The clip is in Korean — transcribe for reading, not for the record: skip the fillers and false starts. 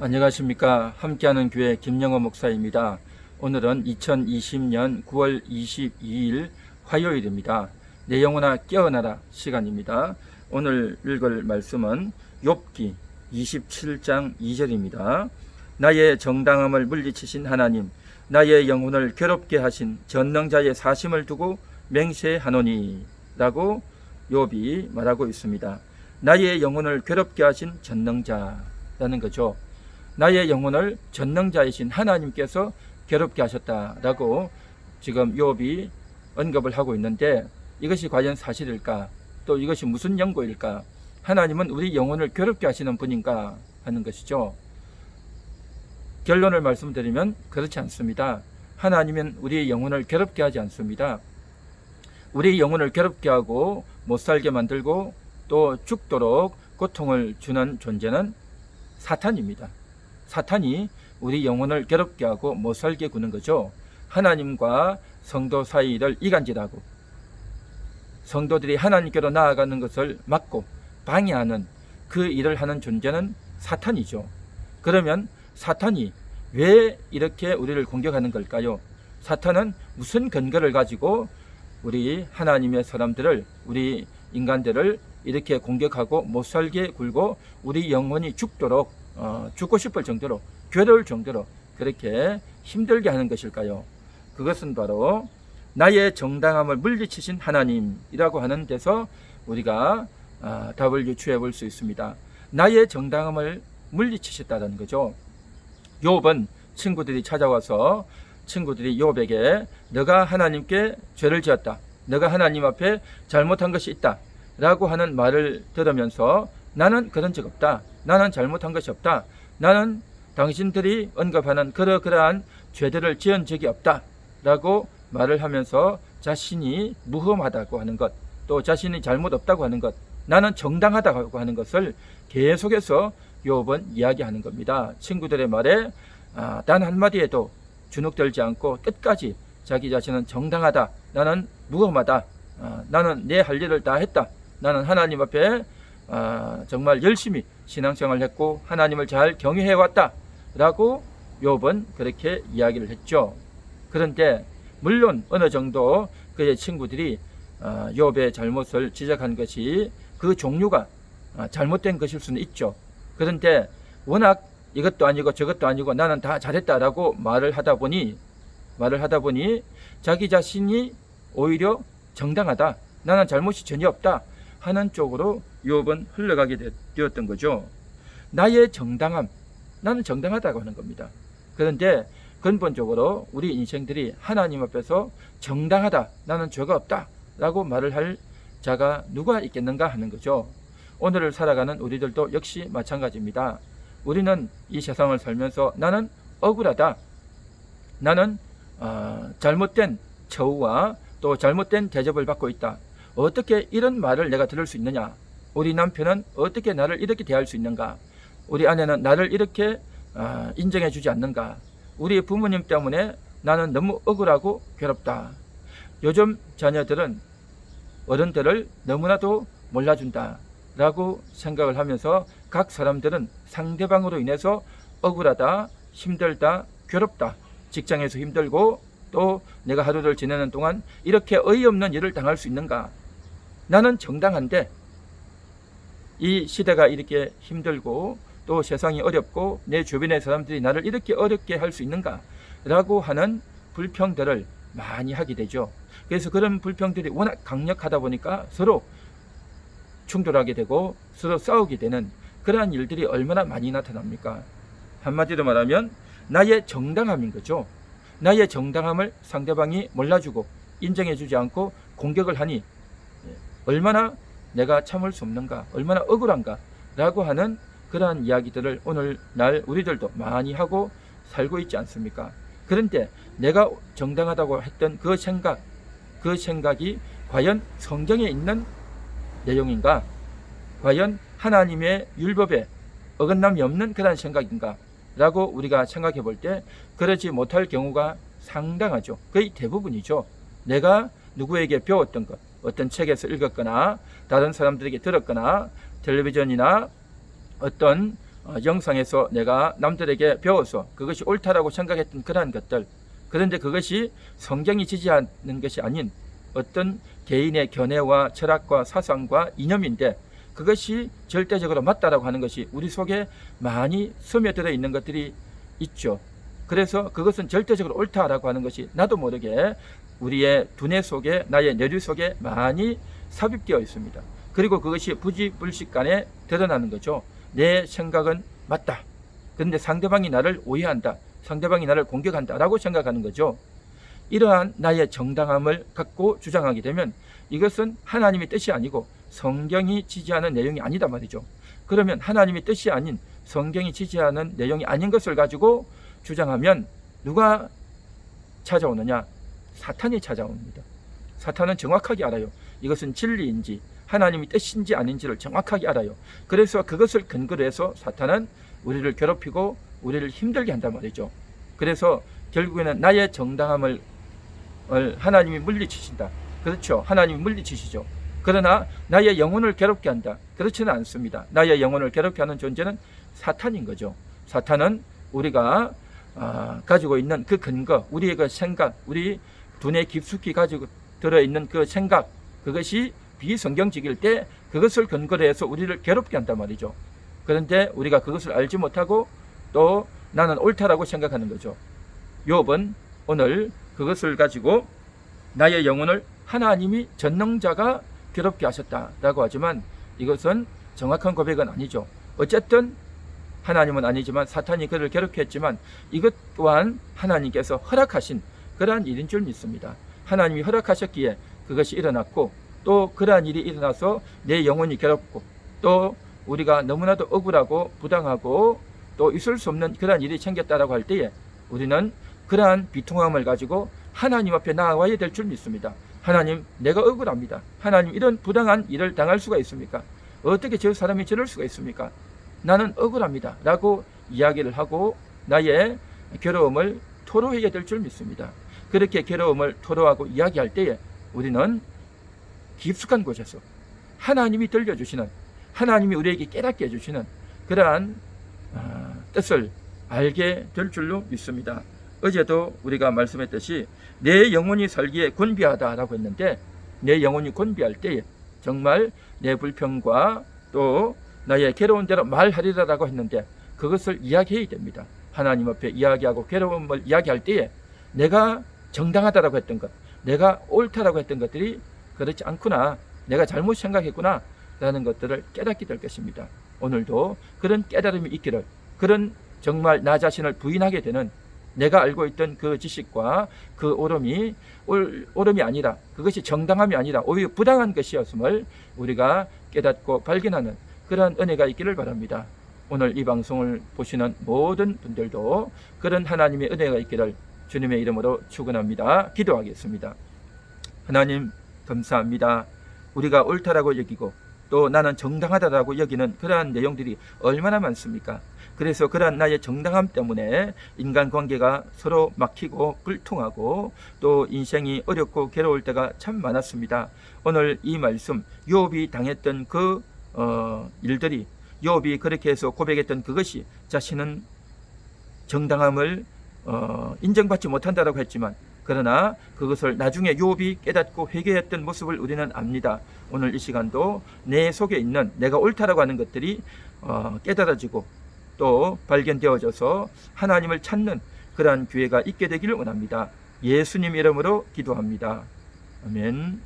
안녕하십니까. 함께하는 교회 김영호 목사입니다. 오늘은 2020년 9월 22일 화요일입니다. 내 영혼아 깨어나라 시간입니다. 오늘 읽을 말씀은 욥기 27장 2절입니다. 나의 정당함을 물리치신 하나님, 나의 영혼을 괴롭게 하신 전능자의 사심을 두고 맹세하노니 라고 욥이 말하고 있습니다. 나의 영혼을 괴롭게 하신 전능자라는 거죠. 나의 영혼을 전능자이신 하나님께서 괴롭게 하셨다라고 지금 욥이 언급을 하고 있는데, 이것이 과연 사실일까? 또 이것이 무슨 연고일까? 하나님은 우리 영혼을 괴롭게 하시는 분인가 하는 것이죠. 결론을 말씀드리면 그렇지 않습니다. 하나님은 우리의 영혼을 괴롭게 하지 않습니다. 우리 영혼을 괴롭게 하고 못살게 만들고 또 죽도록 고통을 주는 존재는 사탄입니다. 사탄이 우리 영혼을 괴롭게 하고 못살게 구는 거죠. 하나님과 성도 사이를 이간질하고 성도들이 하나님께로 나아가는 것을 막고 방해하는 그 일을 하는 존재는 사탄이죠. 그러면 사탄이 왜 이렇게 우리를 공격하는 걸까요? 사탄은 무슨 근거를 가지고 우리 하나님의 사람들을, 우리 인간들을 이렇게 공격하고 못살게 굴고 우리 영혼이 죽도록 죽고 싶을 정도로, 괴로울 정도로 그렇게 힘들게 하는 것일까요? 그것은 바로 나의 정당함을 물리치신 하나님이라고 하는 데서 우리가 답을 유추해 볼 수 있습니다. 나의 정당함을 물리치셨다는 거죠. 욥은 친구들이 찾아와서 친구들이 욥에게 너가 하나님께 죄를 지었다, 너가 하나님 앞에 잘못한 것이 있다 라고 하는 말을 들으면서 나는 그런 적 없다, 나는 잘못한 것이 없다, 나는 당신들이 언급하는 그러한 죄들을 지은 적이 없다 라고 말을 하면서 자신이 무흠하다고 하는 것, 또 자신이 잘못 없다고 하는 것, 나는 정당하다고 하는 것을 계속해서 욥은 이야기하는 겁니다. 친구들의 말에 단 한마디에도 주눅들지 않고 끝까지 자기 자신은 정당하다, 나는 무흠하다, 나는 내 할 일을 다 했다, 나는 하나님 앞에 정말 열심히 신앙생활을 했고 하나님을 잘 경외해왔다 라고 욥은 그렇게 이야기를 했죠. 그런데 물론 어느 정도 그의 친구들이 욥의 잘못을 지적한 것이 그 종류가 잘못된 것일 수는 있죠. 그런데 워낙 이것도 아니고 저것도 아니고 나는 다 잘했다라고 말을 하다 보니 자기 자신이 오히려 정당하다, 나는 잘못이 전혀 없다 하는 쪽으로 욥은 흘러가게 되었던 거죠. 나의 정당함, 나는 정당하다고 하는 겁니다. 그런데 근본적으로 우리 인생들이 하나님 앞에서 정당하다, 나는 죄가 없다 라고 말을 할 자가 누가 있겠는가 하는 거죠. 오늘을 살아가는 우리들도 역시 마찬가지입니다. 우리는 이 세상을 살면서 나는 억울하다, 나는 잘못된 처우와 또 잘못된 대접을 받고 있다, 어떻게 이런 말을 내가 들을 수 있느냐, 우리 남편은 어떻게 나를 이렇게 대할 수 있는가, 우리 아내는 나를 이렇게 인정해 주지 않는가, 우리 부모님 때문에 나는 너무 억울하고 괴롭다, 요즘 자녀들은 어른들을 너무나도 몰라준다 라고 생각을 하면서 각 사람들은 상대방으로 인해서 억울하다, 힘들다, 괴롭다, 직장에서 힘들고 또 내가 하루를 지내는 동안 이렇게 어이없는 일을 당할 수 있는가, 나는 정당한데 이 시대가 이렇게 힘들고 또 세상이 어렵고 내 주변의 사람들이 나를 이렇게 어렵게 할 수 있는가 라고 하는 불평들을 많이 하게 되죠. 그래서 그런 불평들이 워낙 강력하다 보니까 서로 충돌하게 되고 서로 싸우게 되는 그러한 일들이 얼마나 많이 나타납니까? 한마디로 말하면 나의 정당함인 거죠. 나의 정당함을 상대방이 몰라주고 인정해주지 않고 공격을 하니 얼마나 내가 참을 수 없는가, 얼마나 억울한가 라고 하는 그러한 이야기들을 오늘날 우리들도 많이 하고 살고 있지 않습니까? 그런데 내가 정당하다고 했던 그 생각이 과연 성경에 있는 내용인가? 과연 하나님의 율법에 어긋남이 없는 그런 생각인가? 라고 우리가 생각해 볼 때 그러지 못할 경우가 상당하죠. 거의 대부분이죠. 내가 누구에게 배웠던 것, 어떤 책에서 읽었거나 다른 사람들에게 들었거나 텔레비전이나 어떤 영상에서 내가 남들에게 배워서 그것이 옳다라고 생각했던 그러한 것들, 그런데 그것이 성경이 지지하는 것이 아닌 어떤 개인의 견해와 철학과 사상과 이념인데 그것이 절대적으로 맞다라고 하는 것이 우리 속에 많이 스며들어 있는 것들이 있죠. 그래서 그것은 절대적으로 옳다라고 하는 것이 나도 모르게 우리의 두뇌 속에, 나의 뇌류 속에 많이 삽입되어 있습니다. 그리고 그것이 부지불식간에 드러나는 거죠. 내 생각은 맞다. 그런데 상대방이 나를 오해한다. 상대방이 나를 공격한다 라고 생각하는 거죠. 이러한 나의 정당함을 갖고 주장하게 되면 이것은 하나님의 뜻이 아니고 성경이 지지하는 내용이 아니다 말이죠. 그러면 하나님의 뜻이 아닌 성경이 지지하는 내용이 아닌 것을 가지고 주장하면 누가 찾아오느냐? 사탄이 찾아옵니다. 사탄은 정확하게 알아요. 이것은 진리인지 하나님의 뜻인지 아닌지를 정확하게 알아요. 그래서 그것을 근거로 해서 사탄은 우리를 괴롭히고 우리를 힘들게 한단 말이죠. 그래서 결국에는 나의 정당함을 하나님이 물리치신다. 그렇죠. 하나님이 물리치시죠. 그러나 나의 영혼을 괴롭게 한다. 그렇지는 않습니다. 나의 영혼을 괴롭게 하는 존재는 사탄인 거죠. 사탄은 우리가 가지고 있는 그 근거, 우리의 그 생각, 우리 두뇌 깊숙이 가지고 들어있는 그 생각, 그것이 비성경적일 때 그것을 근거로 해서 우리를 괴롭게 한단 말이죠. 그런데 우리가 그것을 알지 못하고 또 나는 옳다라고 생각하는 거죠. 욥은 오늘 그것을 가지고 나의 영혼을 하나님이 전능자가 괴롭게 하셨다라고 하지만 이것은 정확한 고백은 아니죠. 어쨌든 하나님은 아니지만 사탄이 그를 괴롭게 했지만 이것 또한 하나님께서 허락하신 그러한 일인 줄 믿습니다. 하나님이 허락하셨기에 그것이 일어났고 또 그러한 일이 일어나서 내 영혼이 괴롭고 또 우리가 너무나도 억울하고 부당하고 또 있을 수 없는 그러한 일이 생겼다라고 할 때에 우리는 그러한 비통함을 가지고 하나님 앞에 나아와야 될 줄 믿습니다. 하나님, 내가 억울합니다. 하나님, 이런 부당한 일을 당할 수가 있습니까? 어떻게 저 사람이 저럴 수가 있습니까? 나는 억울합니다 라고 이야기를 하고 나의 괴로움을 토로해야 될 줄 믿습니다. 그렇게 괴로움을 토로하고 이야기할 때에 우리는 깊숙한 곳에서 하나님이 들려주시는, 하나님이 우리에게 깨닫게 해주시는 그러한 뜻을 알게 될 줄로 믿습니다. 어제도 우리가 말씀했듯이 내 영혼이 살기에 곤비하다라고 했는데 내 영혼이 곤비할 때에 정말 내 불평과 또 나의 괴로운 대로 말하리라라고 했는데 그것을 이야기해야 됩니다. 하나님 앞에 이야기하고 괴로움을 이야기할 때에 내가 정당하다라고 했던 것, 내가 옳다라고 했던 것들이 그렇지 않구나, 내가 잘못 생각했구나 라는 것들을 깨닫게 될 것입니다. 오늘도 그런 깨달음이 있기를, 그런 정말 나 자신을 부인하게 되는 내가 알고 있던 그 지식과 그 옳음이 아니라, 그것이 정당함이 아니라 오히려 부당한 것이었음을 우리가 깨닫고 발견하는 그러한 은혜가 있기를 바랍니다. 오늘 이 방송을 보시는 모든 분들도 그런 하나님의 은혜가 있기를 주님의 이름으로 축원합니다. 기도하겠습니다. 하나님 감사합니다. 우리가 옳다라고 여기고 또 나는 정당하다라고 여기는 그러한 내용들이 얼마나 많습니까? 그래서 그러한 나의 정당함 때문에 인간관계가 서로 막히고 불통하고 또 인생이 어렵고 괴로울 때가 참 많았습니다. 오늘 이 말씀, 욥이 당했던 그 일들이, 욥이 그렇게 해서 고백했던 그것이 자신은 정당함을 인정받지 못한다라고 했지만 그러나 그것을 나중에 욥이 깨닫고 회개했던 모습을 우리는 압니다. 오늘 이 시간도 내 속에 있는 내가 옳다라고 하는 것들이 깨달아지고 또 발견되어져서 하나님을 찾는 그러한 기회가 있게 되기를 원합니다. 예수님 이름으로 기도합니다. 아멘.